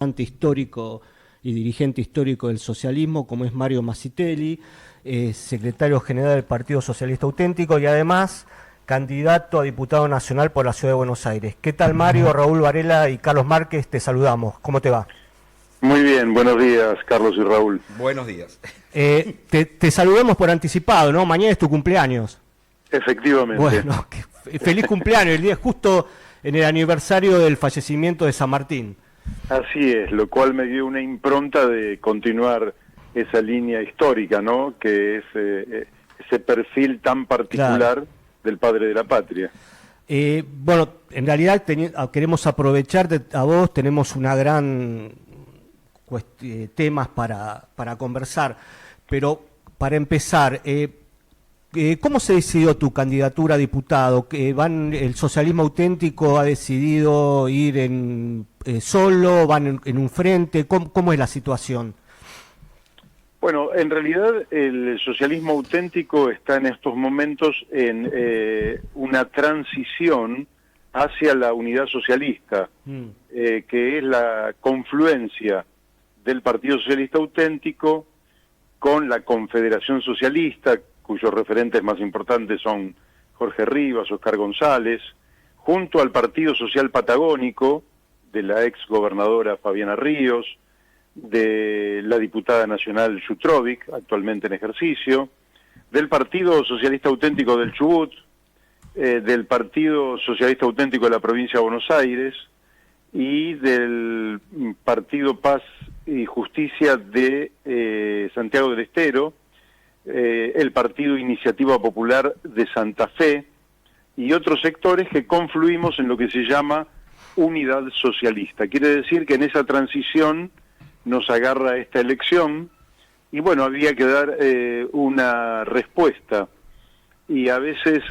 histórico y dirigente histórico del socialismo, como es Mario Masitelli, secretario general del Partido Socialista Auténtico y además candidato a diputado nacional por la Ciudad de Buenos Aires. ¿Qué tal, Mario? Raúl Varela y Carlos Márquez, te saludamos. ¿Cómo te va? Muy bien, buenos días, Carlos y Raúl. Buenos días. Te saludamos por anticipado, ¿no? Mañana es tu cumpleaños. Efectivamente. Bueno, feliz cumpleaños, el día justo en el aniversario del fallecimiento de San Martín. Así es, lo cual me dio una impronta de continuar esa línea histórica, ¿no? Que es ese perfil tan particular, claro, del padre de la patria. Bueno, en realidad queremos aprovecharte a vos, tenemos una gran temas para conversar, pero para empezar, ¿cómo se decidió tu candidatura a diputado? ¿El socialismo auténtico ha decidido ir solo? ¿Van en un frente? ¿Cómo es la situación? Bueno, en realidad el socialismo auténtico está en estos momentos en una transición hacia la unidad socialista, que es la confluencia del Partido Socialista Auténtico con la Confederación Socialista, cuyos referentes más importantes son Jorge Rivas, Oscar González, junto al Partido Social Patagónico, de la ex gobernadora Fabiana Ríos, de la diputada nacional Jutrovic, actualmente en ejercicio, del Partido Socialista Auténtico del Chubut, del Partido Socialista Auténtico de la provincia de Buenos Aires y del Partido Paz y Justicia de Santiago del Estero, el Partido Iniciativa Popular de Santa Fe y otros sectores que confluimos en lo que se llama Unidad Socialista. Quiere decir que en esa transición nos agarra esta elección y bueno, había que dar una respuesta y a veces,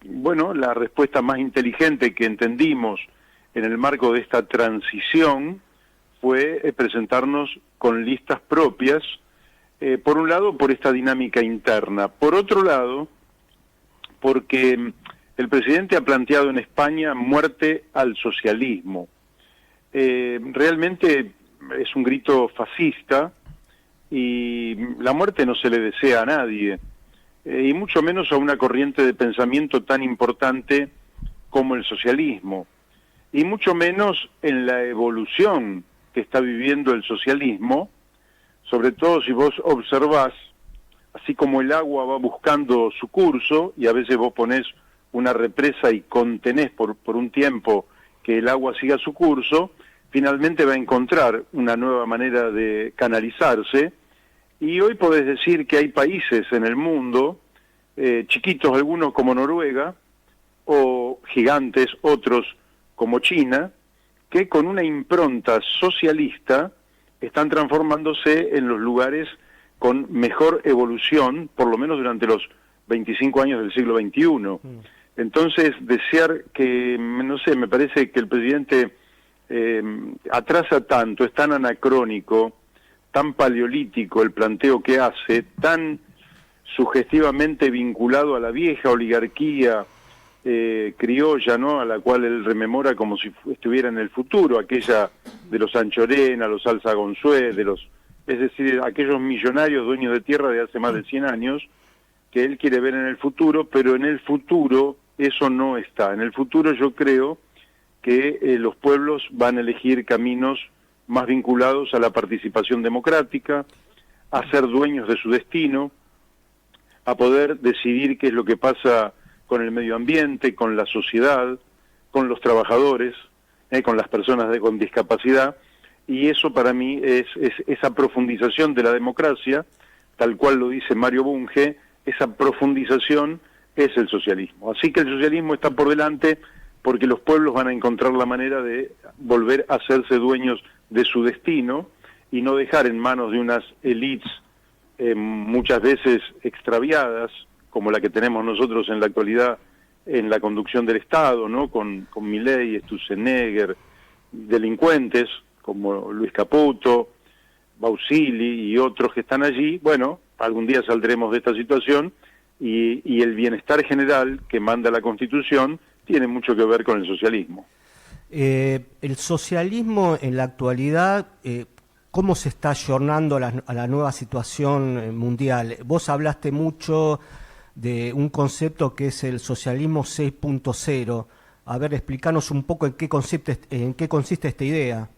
bueno, la respuesta más inteligente que entendimos en el marco de esta transición fue presentarnos con listas propias, por un lado por esta dinámica interna, por otro lado porque el presidente ha planteado en España muerte al socialismo. Realmente es un grito fascista y la muerte no se le desea a nadie, y mucho menos a una corriente de pensamiento tan importante como el socialismo, y mucho menos en la evolución que está viviendo el socialismo, sobre todo si vos observás, así como el agua va buscando su curso, y a veces vos ponés una represa y contenés por un tiempo que el agua siga su curso, finalmente va a encontrar una nueva manera de canalizarse, y hoy podés decir que hay países en el mundo, chiquitos algunos como Noruega, o gigantes otros como China, que con una impronta socialista están transformándose en los lugares con mejor evolución, por lo menos durante los 25 años del siglo XXI. Entonces, desear que, no sé, me parece que el presidente atrasa tanto, es tan anacrónico, tan paleolítico el planteo que hace, tan sugestivamente vinculado a la vieja oligarquía criolla, ¿no?, a la cual él rememora como si estuviera en el futuro, aquella de los Anchorena, los Alzagonzué, es decir, aquellos millonarios dueños de tierra de hace más de 100 años, que él quiere ver en el futuro, pero en el futuro eso no está. En el futuro yo creo que los pueblos van a elegir caminos más vinculados a la participación democrática, a ser dueños de su destino, a poder decidir qué es lo que pasa con el medio ambiente, con la sociedad, con los trabajadores, con las personas con discapacidad, y eso para mí es esa profundización de la democracia, tal cual lo dice Mario Bunge, esa profundización es el socialismo. Así que el socialismo está por delante porque los pueblos van a encontrar la manera de volver a hacerse dueños de su destino y no dejar en manos de unas élites muchas veces extraviadas, como la que tenemos nosotros en la actualidad en la conducción del Estado, ¿no?, con Milei, Sturzenegger, delincuentes como Luis Caputo, Bausili y otros que están allí. Bueno, algún día saldremos de esta situación y el bienestar general que manda la Constitución tiene mucho que ver con el socialismo. El socialismo en la actualidad, ¿cómo se está ayornando a la nueva situación mundial? Vos hablaste mucho de un concepto que es el socialismo 6.0. A ver, explícanos un poco en qué consiste esta idea.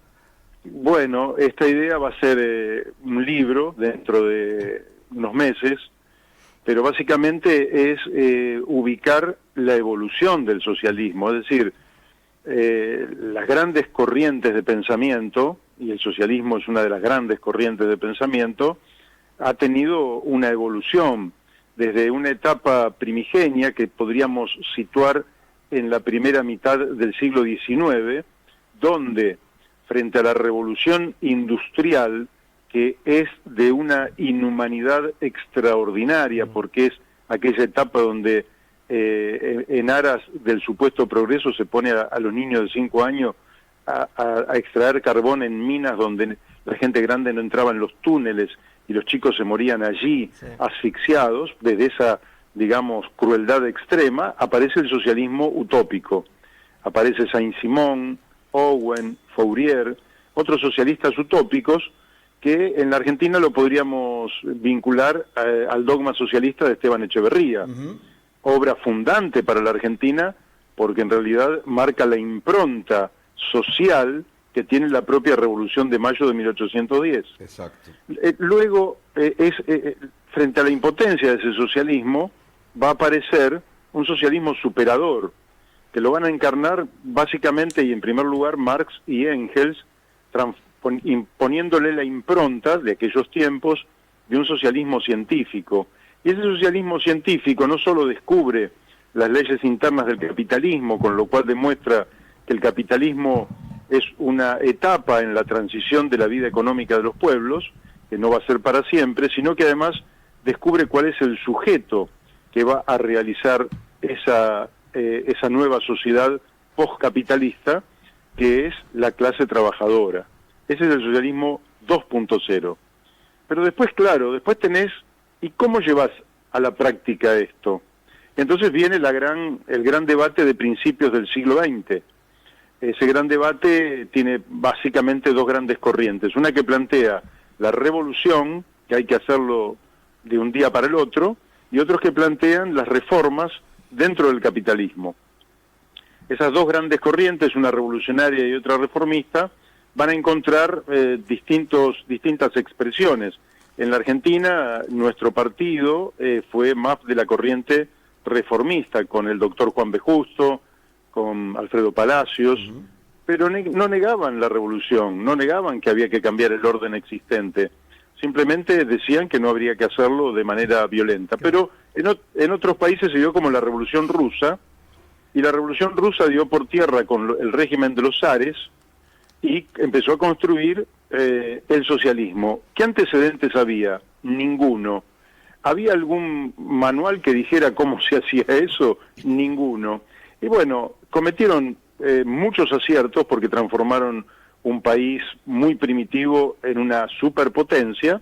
Bueno, esta idea va a ser un libro dentro de unos meses, pero básicamente es ubicar la evolución del socialismo, es decir, las grandes corrientes de pensamiento, y el socialismo es una de las grandes corrientes de pensamiento, ha tenido una evolución desde una etapa primigenia que podríamos situar en la primera mitad del siglo XIX, donde frente a la revolución industrial, que es de una inhumanidad extraordinaria, porque es aquella etapa donde en aras del supuesto progreso se pone a los niños de 5 años a extraer carbón en minas donde la gente grande no entraba en los túneles y los chicos se morían allí, sí, asfixiados. Desde esa, digamos, crueldad extrema aparece el socialismo utópico. Aparece Saint-Simon, Owen, Fourier, otros socialistas utópicos que en la Argentina lo podríamos vincular al dogma socialista de Esteban Echeverría, obra fundante para la Argentina porque en realidad marca la impronta social que tiene la propia Revolución de Mayo de 1810. Exacto. Luego, frente a la impotencia de ese socialismo, va a aparecer un socialismo superador, que lo van a encarnar básicamente y en primer lugar Marx y Engels, imponiéndole la impronta de aquellos tiempos de un socialismo científico. Y ese socialismo científico no solo descubre las leyes internas del capitalismo, con lo cual demuestra que el capitalismo es una etapa en la transición de la vida económica de los pueblos, que no va a ser para siempre, sino que además descubre cuál es el sujeto que va a realizar esa nueva sociedad postcapitalista, que es la clase trabajadora. Ese es el socialismo 2.0. Pero después, claro, después tenés, ¿y cómo llevas a la práctica esto? Entonces viene el gran debate de principios del siglo XX. Ese gran debate tiene básicamente dos grandes corrientes. Una que plantea la revolución, que hay que hacerlo de un día para el otro, y otros que plantean las reformas dentro del capitalismo. Esas dos grandes corrientes, una revolucionaria y otra reformista, van a encontrar distintas expresiones. En la Argentina, nuestro partido fue más de la corriente reformista, con el doctor Juan B. Justo, con Alfredo Palacios, pero no negaban la revolución, no negaban que había que cambiar el orden existente, simplemente decían que no habría que hacerlo de manera violenta. Pero en otros países se dio como la Revolución Rusa, y la Revolución Rusa dio por tierra con el régimen de los zares y empezó a construir el socialismo. ¿Qué antecedentes había? Ninguno. ¿Había algún manual que dijera cómo se hacía eso? Ninguno. Y bueno, cometieron muchos aciertos porque transformaron un país muy primitivo en una superpotencia.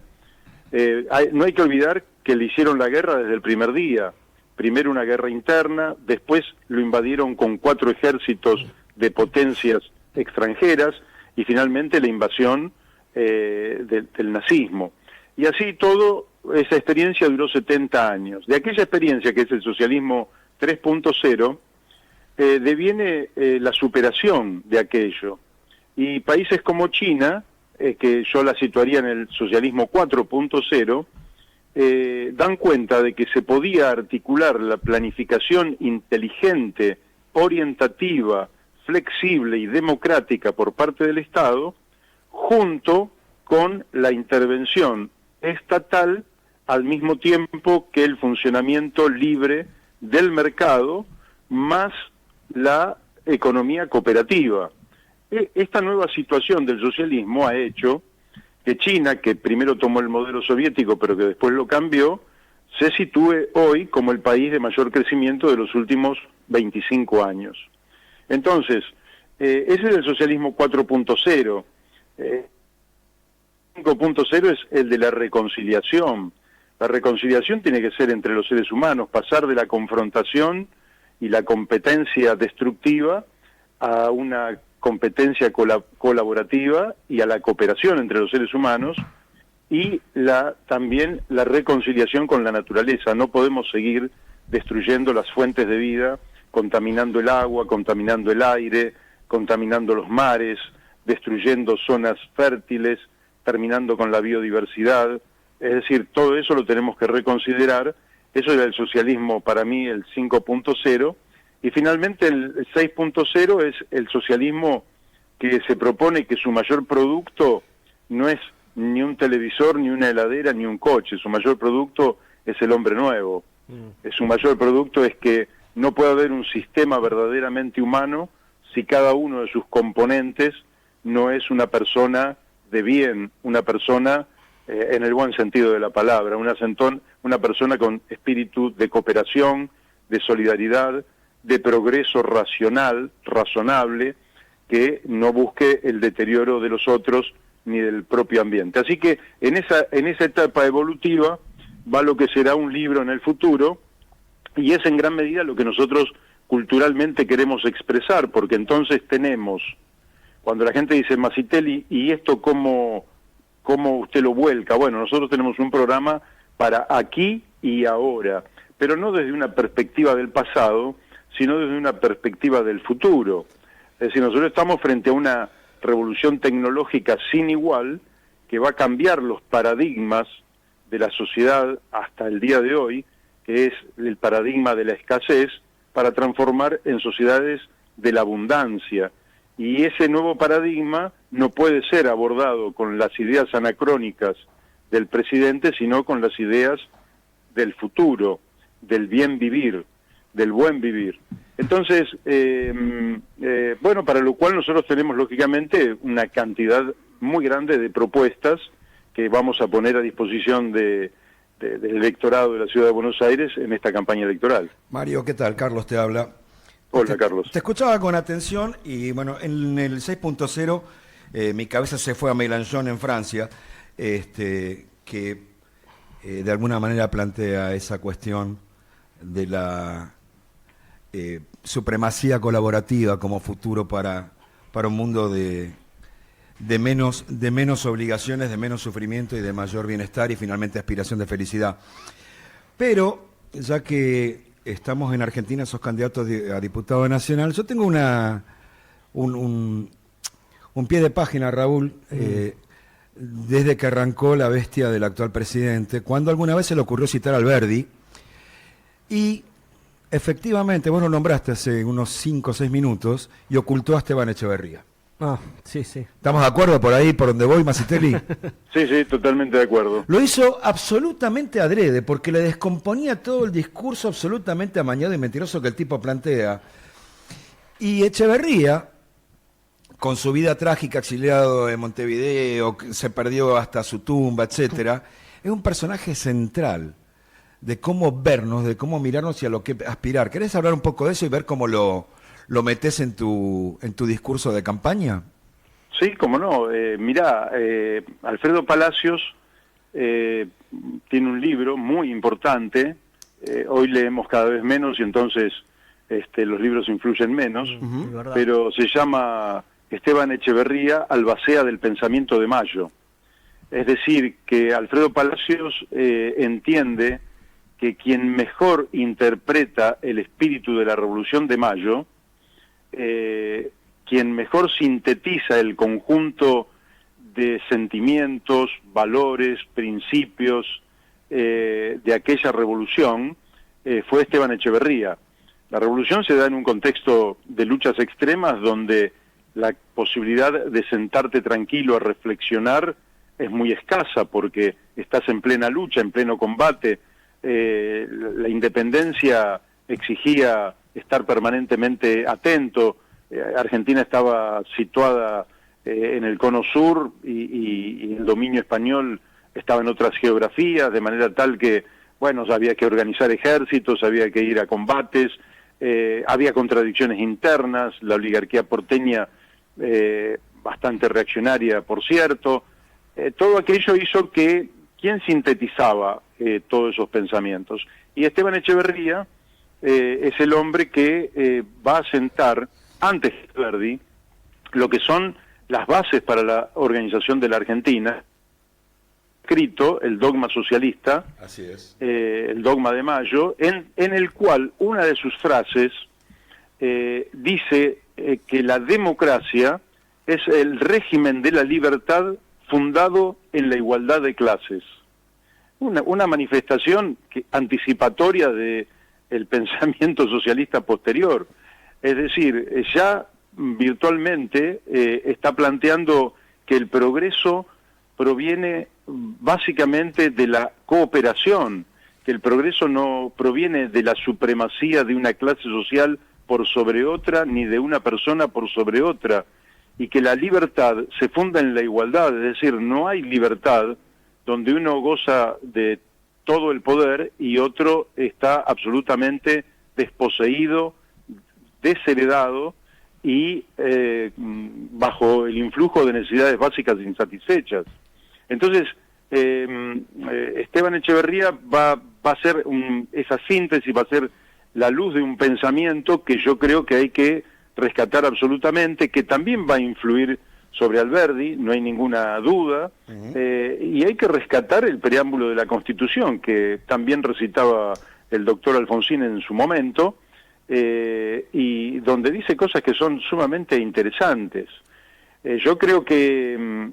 No hay que olvidar que le hicieron la guerra desde el primer día. Primero una guerra interna, después lo invadieron con 4 ejércitos de potencias extranjeras y finalmente la invasión del nazismo. Y así todo, esa experiencia duró 70 años. De aquella experiencia que es el socialismo 3.0, deviene la superación de aquello. Y países como China, que yo la situaría en el socialismo 4.0, dan cuenta de que se podía articular la planificación inteligente, orientativa, flexible y democrática por parte del Estado, junto con la intervención estatal al mismo tiempo que el funcionamiento libre del mercado, más la economía cooperativa. Esta nueva situación del socialismo ha hecho que China, que primero tomó el modelo soviético pero que después lo cambió, se sitúe hoy como el país de mayor crecimiento de los últimos 25 años. Entonces, ese es el socialismo 4.0. 5.0 es el de la reconciliación. La reconciliación tiene que ser entre los seres humanos, pasar de la confrontación y la competencia destructiva a una competencia colaborativa y a la cooperación entre los seres humanos, y también la reconciliación con la naturaleza. No podemos seguir destruyendo las fuentes de vida, contaminando el agua, contaminando el aire, contaminando los mares, destruyendo zonas fértiles, terminando con la biodiversidad. Es decir, todo eso lo tenemos que reconsiderar. Eso era el socialismo, para mí, el 5.0, y finalmente el 6.0 es el socialismo que se propone que su mayor producto no es ni un televisor, ni una heladera, ni un coche. Su mayor producto es el hombre nuevo. Su mayor producto es que no puede haber un sistema verdaderamente humano si cada uno de sus componentes no es una persona de bien, una persona en el buen sentido de la palabra, una persona con espíritu de cooperación, de solidaridad, de progreso racional, razonable, que no busque el deterioro de los otros ni del propio ambiente. Así que en esa etapa evolutiva va lo que será un libro en el futuro, y es en gran medida lo que nosotros culturalmente queremos expresar, porque entonces tenemos, cuando la gente dice Masitelli, ¿y esto cómo usted lo vuelca? Bueno, nosotros tenemos un programa para aquí y ahora, pero no desde una perspectiva del pasado, sino desde una perspectiva del futuro. Es decir, nosotros estamos frente a una revolución tecnológica sin igual que va a cambiar los paradigmas de la sociedad hasta el día de hoy, que es el paradigma de la escasez, para transformar en sociedades de la abundancia. Y ese nuevo paradigma no puede ser abordado con las ideas anacrónicas del presidente, sino con las ideas del futuro, del bien vivir, del buen vivir. Entonces, bueno, para lo cual nosotros tenemos lógicamente una cantidad muy grande de propuestas que vamos a poner a disposición del electorado de la Ciudad de Buenos Aires en esta campaña electoral. Mario, ¿qué tal? Carlos te habla. Hola, Carlos. Te escuchaba con atención y bueno, en el 6.0 mi cabeza se fue a Mélenchon en Francia, que de alguna manera plantea esa cuestión de la supremacía colaborativa como futuro para un mundo de menos obligaciones, de menos sufrimiento y de mayor bienestar y finalmente aspiración de felicidad. Pero, ya que estamos en Argentina, sos candidato a diputado nacional, yo tengo un pie de página, Raúl, desde que arrancó la bestia del actual presidente, cuando alguna vez se le ocurrió citar a Alberdi, y efectivamente, vos lo nombraste hace unos 5 o 6 minutos, y ocultó a Esteban Echeverría. Ah, sí, sí. ¿Estamos de acuerdo por ahí, por donde voy, Masitelli? Sí, totalmente de acuerdo. Lo hizo absolutamente adrede, porque le descomponía todo el discurso absolutamente amañado y mentiroso que el tipo plantea. Y Echeverría, con su vida trágica, exiliado en Montevideo, se perdió hasta su tumba, etcétera, es un personaje central de cómo vernos, de cómo mirarnos y a lo que aspirar. ¿Querés hablar un poco de eso y ver cómo lo metés en tu discurso de campaña? Sí, cómo no. Mirá, Alfredo Palacios tiene un libro muy importante. Hoy leemos cada vez menos y entonces los libros influyen menos, pero se llama Esteban Echeverría, Albacea del Pensamiento de Mayo. Es decir, que Alfredo Palacios entiende que quien mejor interpreta el espíritu de la Revolución de Mayo, quien mejor sintetiza el conjunto de sentimientos, valores, principios de aquella revolución, fue Esteban Echeverría. La revolución se da en un contexto de luchas extremas donde la posibilidad de sentarte tranquilo a reflexionar es muy escasa porque estás en plena lucha, en pleno combate. La independencia exigía estar permanentemente atento. Argentina estaba situada en el cono sur y el dominio español estaba en otras geografías, de manera tal que, bueno, había que organizar ejércitos, había que ir a combates, había contradicciones internas, la oligarquía porteña bastante reaccionaria, por cierto. Todo aquello hizo que, ¿quién sintetizaba todos esos pensamientos? Y Esteban Echeverría es el hombre que va a sentar, antes que Verdi, lo que son las bases para la organización de la Argentina, escrito el dogma socialista, Así es. el dogma de Mayo, en el cual una de sus frases dice que la democracia es el régimen de la libertad fundado en la igualdad de clases. Una manifestación anticipatoria de el pensamiento socialista posterior. Es decir, ya virtualmente está planteando que el progreso proviene básicamente de la cooperación, que el progreso no proviene de la supremacía de una clase social por sobre otra, ni de una persona por sobre otra, y que la libertad se funda en la igualdad, es decir, no hay libertad donde uno goza de todo el poder y otro está absolutamente desposeído, desheredado y bajo el influjo de necesidades básicas insatisfechas. Entonces, Esteban Echeverría va a ser esa síntesis, va a ser la luz de un pensamiento que yo creo que hay que rescatar absolutamente, que también va a influir sobre Alberdi, no hay ninguna duda, y hay que rescatar el preámbulo de la Constitución, que también recitaba el doctor Alfonsín en su momento, y donde dice cosas que son sumamente interesantes. Yo creo que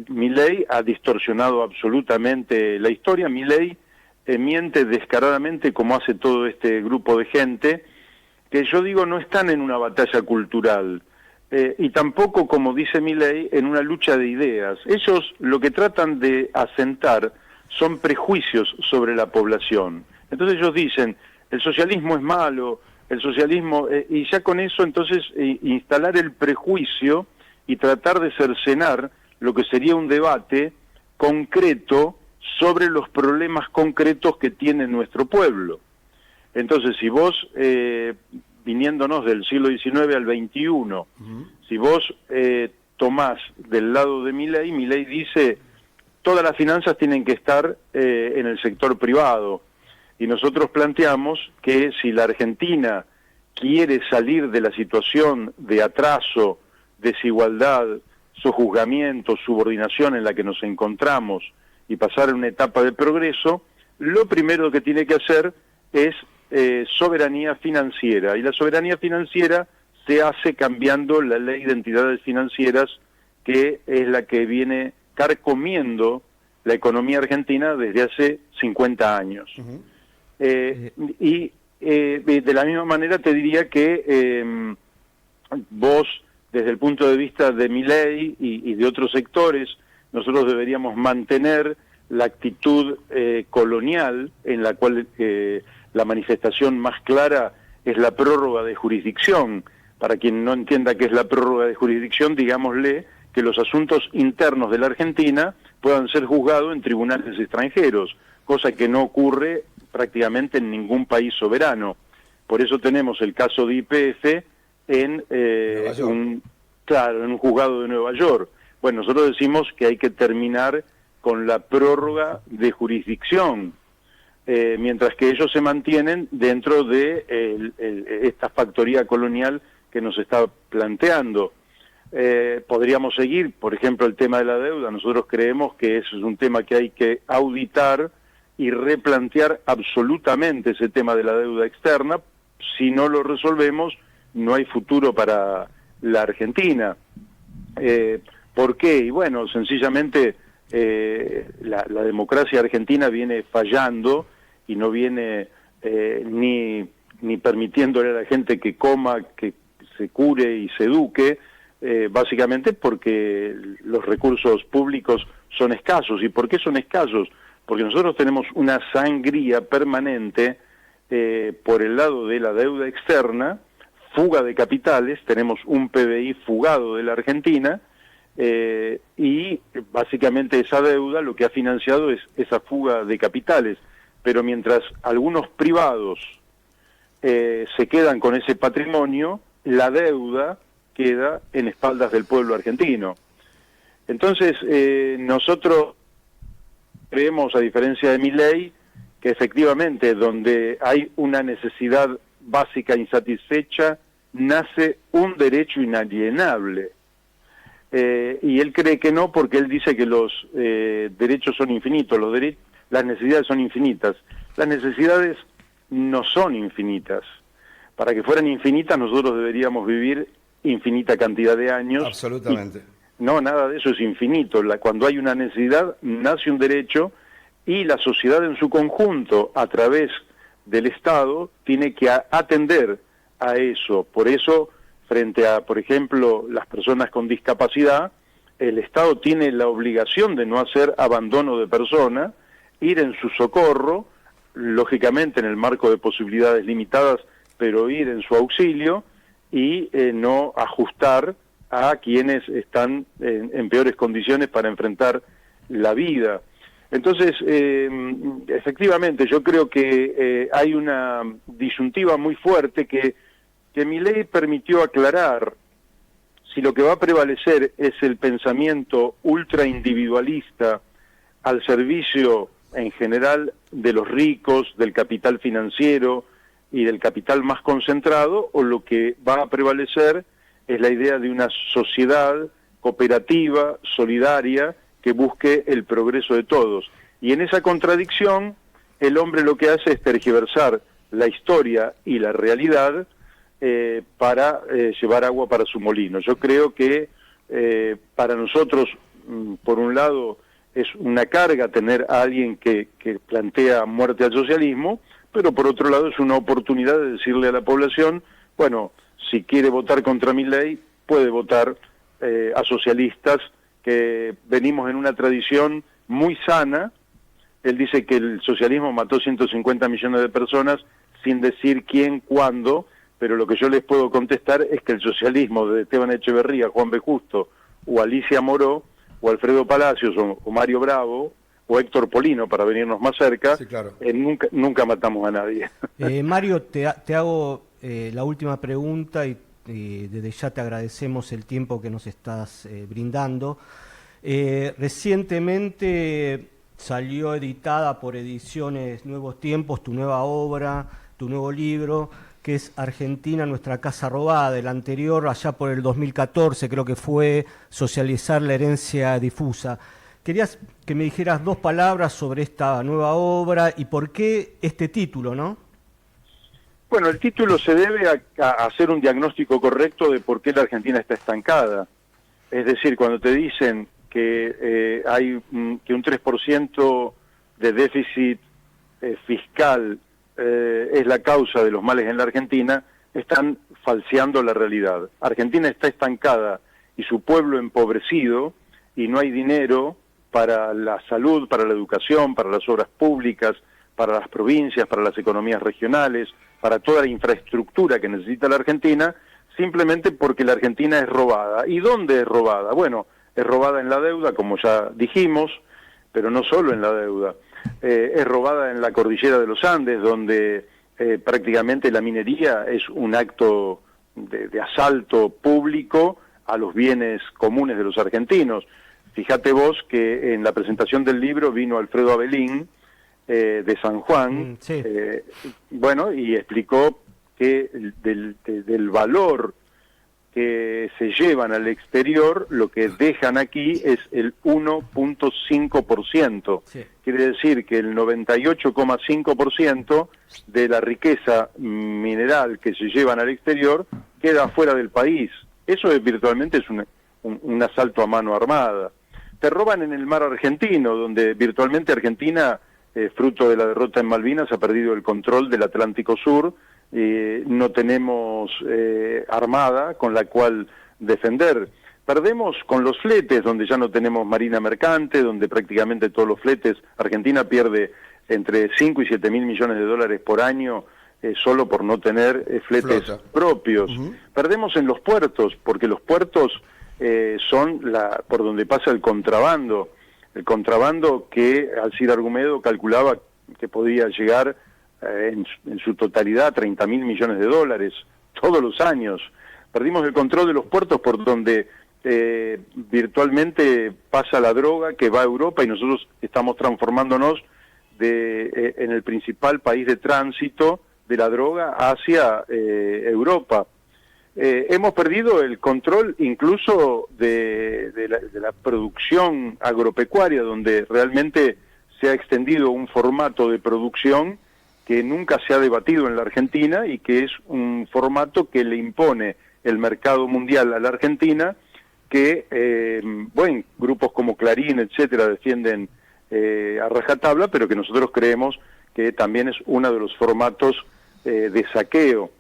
Milei ha distorsionado absolutamente la historia. Milei miente descaradamente, como hace todo este grupo de gente, que yo digo no están en una batalla cultural, y tampoco, como dice Milei, en una lucha de ideas. Ellos lo que tratan de asentar son prejuicios sobre la población. Entonces ellos dicen, el socialismo es malo, el socialismo, y ya con eso entonces instalar el prejuicio y tratar de cercenar lo que sería un debate concreto sobre los problemas concretos que tiene nuestro pueblo. Entonces, si vos, viniéndonos del siglo XIX al XXI, si vos tomás del lado de Milei, Milei dice, todas las finanzas tienen que estar en el sector privado, y nosotros planteamos que si la Argentina quiere salir de la situación de atraso, desigualdad, sojuzgamiento, subordinación en la que nos encontramos y pasar a una etapa de progreso, lo primero que tiene que hacer es soberanía financiera, y la soberanía financiera se hace cambiando la ley de entidades financieras, que es la que viene carcomiendo la economía argentina desde hace 50 años. Y de la misma manera te diría que vos, desde el punto de vista de Milei y de otros sectores, nosotros deberíamos mantener la actitud colonial, en la cual la manifestación más clara es la prórroga de jurisdicción. Para quien no entienda qué es la prórroga de jurisdicción, digámosle que los asuntos internos de la Argentina puedan ser juzgados en tribunales extranjeros, cosa que no ocurre prácticamente en ningún país soberano. Por eso tenemos el caso de YPF en un juzgado de Nueva York. Bueno, nosotros decimos que hay que terminar con la prórroga de jurisdicción, mientras que ellos se mantienen dentro de esta factoría colonial que nos está planteando. Podríamos seguir, por ejemplo, el tema de la deuda. Nosotros creemos que eso es un tema que hay que auditar y replantear absolutamente ese tema de la deuda externa. Si no lo resolvemos, no hay futuro para la Argentina. ¿Por qué? Y bueno, sencillamente la democracia argentina viene fallando y no viene ni permitiéndole a la gente que coma, que se cure y se eduque, básicamente porque los recursos públicos son escasos. ¿Y por qué son escasos? Porque nosotros tenemos una sangría permanente por el lado de la deuda externa, fuga de capitales, tenemos un PBI fugado de la Argentina, y básicamente esa deuda lo que ha financiado es esa fuga de capitales. Pero mientras algunos privados se quedan con ese patrimonio, la deuda queda en espaldas del pueblo argentino. Entonces, nosotros creemos, a diferencia de Milei, que efectivamente donde hay una necesidad básica insatisfecha nace un derecho inalienable. Y él cree que no, porque él dice que los derechos son infinitos, las necesidades son infinitas. Las necesidades no son infinitas. Para que fueran infinitas nosotros deberíamos vivir infinita cantidad de años. Absolutamente. No, nada de eso es infinito. Cuando hay una necesidad, nace un derecho, y la sociedad en su conjunto, a través del Estado, tiene que atender a eso. Por eso, frente a, por ejemplo, las personas con discapacidad, el Estado tiene la obligación de no hacer abandono de persona, ir en su socorro, lógicamente en el marco de posibilidades limitadas, pero ir en su auxilio, y no ajustar a quienes están en peores condiciones para enfrentar la vida. Entonces, efectivamente, yo creo que hay una disyuntiva muy fuerte que Milei permitió aclarar. Si lo que va a prevalecer es el pensamiento ultraindividualista al servicio en general de los ricos, del capital financiero y del capital más concentrado, o lo que va a prevalecer es la idea de una sociedad cooperativa, solidaria, que busque el progreso de todos. Y en esa contradicción, el hombre lo que hace es tergiversar la historia y la realidad para llevar agua para su molino. Yo creo que para nosotros, por un lado, es una carga tener a alguien que plantea muerte al socialismo, pero por otro lado es una oportunidad de decirle a la población, bueno, si quiere votar contra Milei, puede votar a socialistas, que venimos en una tradición muy sana. Él dice que el socialismo mató 150 millones de personas, sin decir quién, cuándo, pero lo que yo les puedo contestar es que el socialismo de Esteban Echeverría, Juan B. Justo, o Alicia Moró, o Alfredo Palacios, o Mario Bravo, o Héctor Polino, para venirnos más cerca, sí, claro. Nunca matamos a nadie. Mario, te hago la última pregunta, y desde ya te agradecemos el tiempo que nos estás brindando. Recientemente salió editada por Ediciones Nuevos Tiempos tu nueva obra, tu nuevo libro, que es Argentina, nuestra casa robada. El anterior, allá por el 2014, creo que fue Socializar la herencia difusa. Querías que me dijeras dos palabras sobre esta nueva obra y por qué este título, ¿no? Bueno, el título se debe a hacer un diagnóstico correcto de por qué la Argentina está estancada. Es decir, cuando te dicen que hay que un 3% de déficit fiscal es la causa de los males en la Argentina, están falseando la realidad. Argentina está estancada y su pueblo empobrecido, y no hay dinero para la salud, para la educación, para las obras públicas, para las provincias, para las economías regionales, para toda la infraestructura que necesita la Argentina, simplemente porque la Argentina es robada. ¿Y dónde es robada? Bueno, es robada en la deuda, como ya dijimos, pero no solo en la deuda. Es robada en la cordillera de los Andes, donde prácticamente la minería es un acto de asalto público a los bienes comunes de los argentinos. Fíjate vos que en la presentación del libro vino Alfredo Abelín, de San Juan, sí. Bueno, y explicó que del valor que se llevan al exterior, lo que dejan aquí es el 1.5%. Sí. Quiere decir que el 98,5% de la riqueza mineral que se llevan al exterior queda fuera del país. Eso virtualmente es un asalto a mano armada. Te roban en el mar argentino, donde virtualmente Argentina, fruto de la derrota en Malvinas, ha perdido el control del Atlántico Sur. No tenemos armada con la cual defender. Perdemos con los fletes, donde ya no tenemos marina mercante, donde prácticamente todos los fletes, Argentina pierde entre 5 y 7 mil millones de dólares por año solo por no tener fletes propios. Perdemos en los puertos, porque los puertos son por donde pasa el contrabando que Alcide Argumedo calculaba que podía llegar en su totalidad a 30 mil millones de dólares todos los años. Perdimos el control de los puertos, por donde virtualmente pasa la droga que va a Europa, y nosotros estamos transformándonos en el principal país de tránsito de la droga hacia Europa. hemos perdido el control incluso de la producción agropecuaria, donde realmente se ha extendido un formato de producción que nunca se ha debatido en la Argentina y que es un formato que le impone el mercado mundial a la Argentina, que grupos como Clarín, etcétera, defienden a rajatabla, pero que nosotros creemos que también es uno de los formatos de saqueo.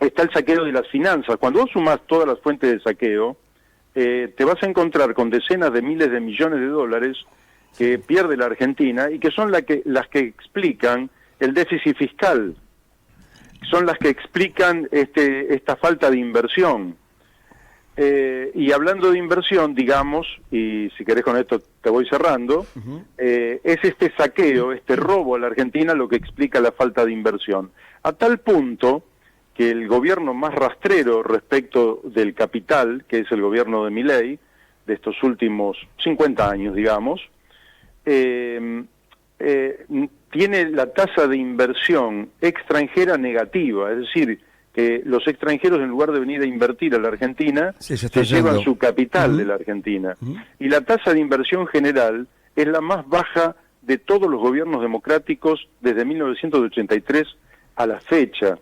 Está el saqueo de las finanzas. Cuando vos sumás todas las fuentes de saqueo, te vas a encontrar con decenas de miles de millones de dólares que pierde la Argentina y que son las que explican el déficit fiscal, son las que explican esta falta de inversión. Y hablando de inversión, digamos, y si querés con esto te voy cerrando, es este saqueo, este robo a la Argentina lo que explica la falta de inversión. A tal punto que el gobierno más rastrero respecto del capital, que es el gobierno de Milei, de estos últimos 50 años, digamos, tiene la tasa de inversión extranjera negativa, es decir, que los extranjeros en lugar de venir a invertir a la Argentina, se llevan su capital de la Argentina. Y la tasa de inversión general es la más baja de todos los gobiernos democráticos desde 1983 a la fecha.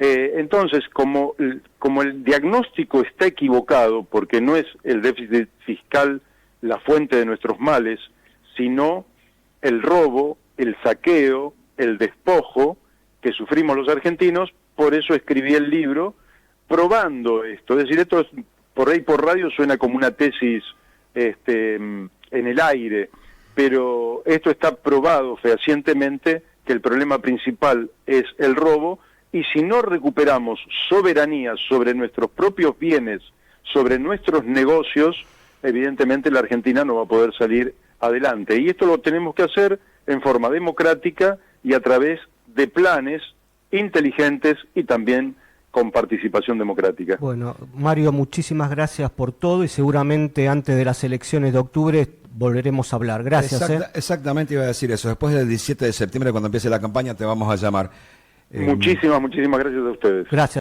Entonces, como el diagnóstico está equivocado, porque no es el déficit fiscal la fuente de nuestros males, sino el robo, el saqueo, el despojo que sufrimos los argentinos, por eso escribí el libro probando esto. Es decir, esto por ahí por radio suena como una tesis en el aire, pero esto está probado fehacientemente que el problema principal es el robo, y si no recuperamos soberanía sobre nuestros propios bienes, sobre nuestros negocios, evidentemente la Argentina no va a poder salir adelante. Y esto lo tenemos que hacer en forma democrática y a través de planes inteligentes y también con participación democrática. Bueno, Mario, muchísimas gracias por todo y seguramente antes de las elecciones de octubre volveremos a hablar. Gracias. Exactamente, iba a decir eso. Después del 17 de septiembre, cuando empiece la campaña, te vamos a llamar. Muchísimas gracias a ustedes. Gracias.